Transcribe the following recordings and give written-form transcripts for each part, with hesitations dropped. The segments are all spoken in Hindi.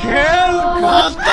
खेल खत्म।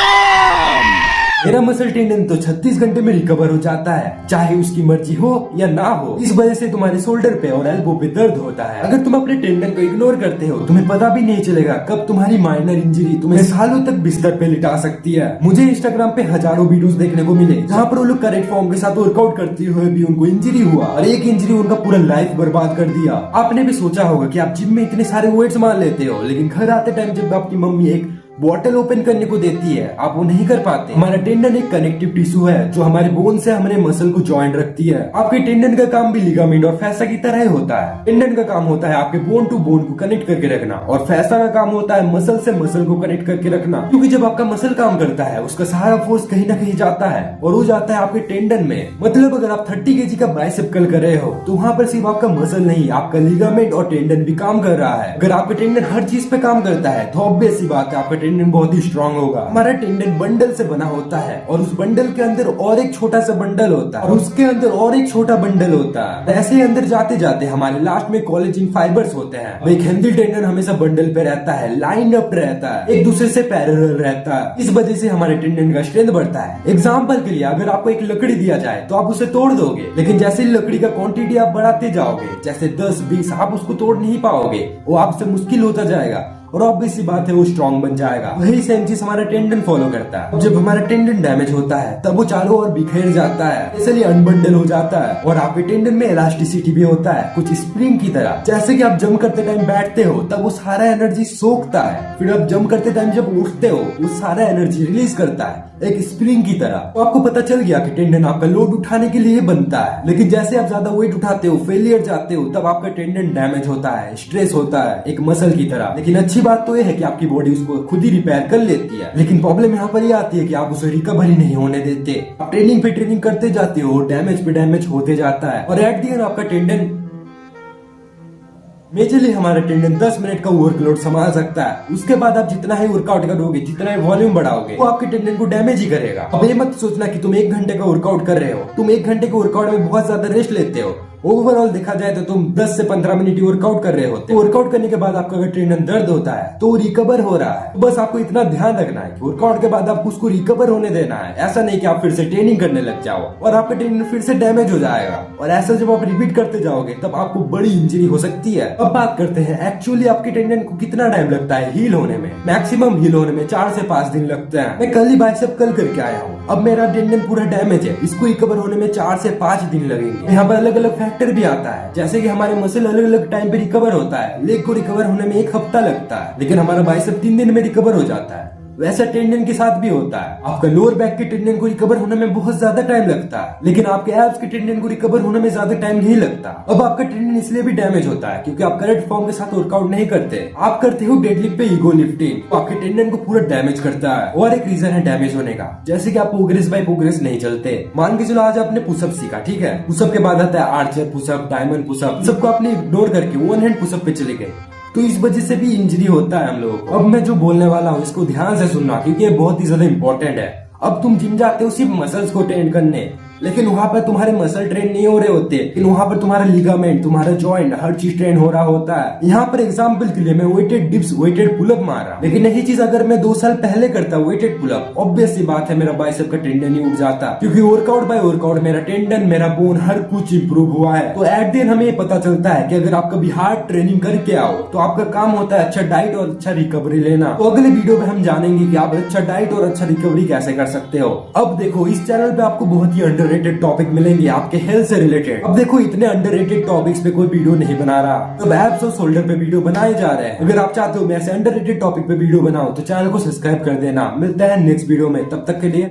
मेरा मसल टेंडन तो 36 घंटे में रिकवर हो जाता है, चाहे उसकी मर्जी हो या ना हो। इस वजह से तुम्हारे शोल्डर पे और एल्बो पे दर्द होता है। अगर तुम अपने टेंडन को इग्नोर करते हो, तुम्हें पता भी नहीं चलेगा कब तुम्हारी माइनर इंजरी तुम्हें सालों तक बिस्तर पे लिटा सकती है। मुझे इंस्टाग्राम पे हजारों वीडियोस देखने को मिले जहाँ पर वो लोग करेक्ट फॉर्म के साथ वर्कआउट करते हुए भी उनको इंजरी हुआ और एक इंजरी उनका पूरा लाइफ बर्बाद कर दिया। आपने भी सोचा होगा कि आप जिम में इतने सारे वेट्स मान लेते हो, लेकिन घर आते टाइम जब आपकी मम्मी एक बॉटल ओपन करने को देती है, आप वो नहीं कर पाते। हमारा टेंडन एक कनेक्टिव टिश्यू है जो हमारे बोन से हमारे मसल को ज्वाइन रखती है। आपके टेंडन का काम भी लिगामेंट और फैसा की तरह ही होता है। टेंडन का काम होता है आपके बोन टू बोन को कनेक्ट करके रखना और फैसा का काम होता है मसल से मसल को कनेक्ट करके रखना। क्योंकि जब आपका मसल काम करता है, उसका सारा फोर्स कहीं ना कहीं जाता है और वो जाता है आपके टेंडन में। मतलब अगर आप 30 kg का बाइसेप कर्ल कर रहे हो तो वहाँ पर सिर्फ आपका मसल नहीं, आपका लिगामेंट और टेंडन भी काम कर रहा है। अगर आपका टेंडन हर चीज पे काम करता है तो ऑब्वियस सी बात है आपका टेंडन बहुत ही स्ट्रॉन्ग होगा। हमारा टेंडन बंडल से बना होता है और उस बंडल के अंदर और एक छोटा सा बंडल होता है और उसके अंदर और एक छोटा बंडल होता है। ऐसे ही अंदर जाते जाते हमारे लास्ट में कोलेजन फाइबर्स होते हैं। एक हेल्दी टेंडन हमेशा बंडल पे रहता है, लाइन अप रहता है, एक दूसरे से पैरेलल रहता है। इस वजह से हमारे टेंडन का स्ट्रेंथ बढ़ता है। एग्जाम्पल के लिए अगर आपको एक लकड़ी दिया जाए तो आप उसे तोड़ दोगे, लेकिन जैसे लकड़ी का क्वांटिटी आप बढ़ाते जाओगे, जैसे 10-20, आप उसको तोड़ नहीं पाओगे, वो आपसे मुश्किल होता जाएगा और ऑब्वियस सी बात है वो स्ट्रॉन्ग बन जाएगा। वही सेम चीज हमारा टेंडन फॉलो करता है। जब हमारा टेंडन डैमेज होता है तब वो चारों ओर बिखेर जाता है, इसलिए अनबंडल हो जाता है। और आपके टेंडन में इलास्टिसिटी भी होता है, कुछ स्प्रिंग की तरह। जैसे कि आप जंप करते टाइम बैठते हो तब वो सारा एनर्जी सोखता है, फिर आप जंप करते टाइम जब उठते हो वो सारा एनर्जी रिलीज करता है, एक स्प्रिंग की तरह। तो आपको पता चल गया कि टेंडन आपका लोड उठाने के लिए बनता है। लेकिन जैसे आप ज्यादा वेट उठाते हो, फेलियर जाते हो, तब आपका टेंडन डैमेज होता है, स्ट्रेस होता है, एक मसल की तरह। लेकिन अच्छी बात तो ये है कि आपकी बॉडी उसको खुद ही रिपेयर कर लेती है। लेकिन प्रॉब्लम यहाँ पर ये आती है कि आप उसे रिकवरी नहीं होने देते। आप ट्रेनिंग पे ट्रेनिंग करते जाते हो, डैमेज पे डैमेज होते जाता है और एट द एंड आपका टेंडन मेजरली हमारा टेंडन 10 मिनट का वर्कलोड संभाल सकता है। उसके बाद आप जितना ही वर्कआउट करोगे, जितना ही वॉल्यूम बढ़ाओगे, वो आपके टेंडन को डैमेज ही करेगा। अब ये मत सोचना कि तुम 1 घंटे का वर्कआउट कर रहे हो, तुम 1 घंटे के वर्कआउट में बहुत ज्यादा रेस्ट लेते हो। ओवरऑल देखा जाए तो तुम 10 से 15 मिनट ही वर्कआउट कर रहे होते हो। वर्कआउट करने के बाद आपका अगर टेंडन दर्द होता है तो रिकवर हो रहा है। तो बस आपको इतना ध्यान रखना है कि वर्कआउट के बाद आपको उसको रिकवर होने देना है। ऐसा नहीं कि आप फिर से ट्रेनिंग करने लग जाओ और आपका टेंडन फिर से डैमेज हो जाएगा। और ऐसा जब आप रिपीट करते जाओगे तब आपको बड़ी इंजरी हो सकती है। अब बात करते हैं एक्चुअली आपके टेंडन को कितना टाइम लगता है हील होने में। मैक्सिमम हील होने में 4 से 5 दिन लगते हैं। मैं कल ही बाइसेप कर्ल करके आया हूँ। अब मेरा टेंडन पूरा डैमेज है, इसको रिकवर होने में 4 से 5 दिन लगेंगे। यहाँ पर अलग अलग फैक्टर भी आता है, जैसे कि हमारे मसल अलग अलग टाइम पे रिकवर होता है। लेग को रिकवर होने में 1 हफ्ता लगता है, लेकिन हमारा बाइसेप 3 दिन में रिकवर हो जाता है। वैसा टेंडन के साथ भी होता है। आपका लोअर बैक के टेंडन को रिकवर होने में बहुत ज्यादा टाइम लगता है, लेकिन आपके एब्स के टेंडन को रिकवर होने में ज्यादा टाइम नहीं लगता। अब आपका टेंडन इसलिए भी डैमेज होता है क्योंकि आप करेक्ट फॉर्म के साथ वर्कआउट नहीं करते। आप करते हो डेडलिफ्ट पे ईगो लिफ्टिंग, तो आपके टेंडन को पूरा डैमेज करता है। और एक रीजन है डैमेज होने का, जैसे कि आप प्रोग्रेस बाय प्रोग्रेस नहीं चलते। मान के चलो आज आपने पुशअप सीखा, ठीक है, पुशअप के बाद आता है आर्चर पुशअप, डायमंड पुशअप, सबको आपने इग्नोर करके वन हैंड पुशअप पे चले गए, तो इस वजह से भी इंजरी होता है हम लोगों को। अब मैं जो बोलने वाला हूँ इसको ध्यान से सुनना क्योंकि ये बहुत ही ज्यादा इंपॉर्टेंट है। अब तुम जिम जाते हो सिर्फ मसल्स को ट्रेन करने, लेकिन वहाँ पर तुम्हारे मसल ट्रेन नहीं हो रहे होते, लेकिन वहाँ पर तुम्हारा लिगामेंट, तुम्हारा जॉइंट, हर चीज ट्रेन हो रहा होता है। यहाँ पर एग्जांपल के लिए मैं वेटेड डिप्स, वेटेड पुलअप मार रहा हूँ, लेकिन यही चीज अगर मैं 2 साल पहले करता वेटेड पुलअप, ऑब्वियस सी बात है मेरा बाइसेप का टेंडन ही उठ जाता, क्योंकि वर्कआउट बाय वर्कआउट मेरा टेंडन, मेरा बोन, हर कुछ इंप्रूव हुआ है। तो एट दिन हमें पता चलता है कि अगर आप कभी हार्ड ट्रेनिंग करके आओ तो आपका काम होता है अच्छा डाइट और अच्छा रिकवरी लेना। तो अगले वीडियो में हम जानेंगे कि आप अच्छा डाइट और अच्छा रिकवरी कैसे कर सकते हो। अब देखो इस चैनल पे आपको बहुत ही अंडररेटेड टॉपिक मिलेंगे आपके हेल्थ से रिलेटेड। अब देखो इतने अंडररेटेड टॉपिक्स पे कोई वीडियो नहीं बना रहा, तो एब्स और शोल्डर पे वीडियो बनाए जा रहे हैं। अगर आप चाहते हो मैं ऐसे अंडररेटेड टॉपिक पे वीडियो बनाऊं तो चैनल को सब्सक्राइब कर देना। मिलता है नेक्स्ट वीडियो में, तब तक के लिए।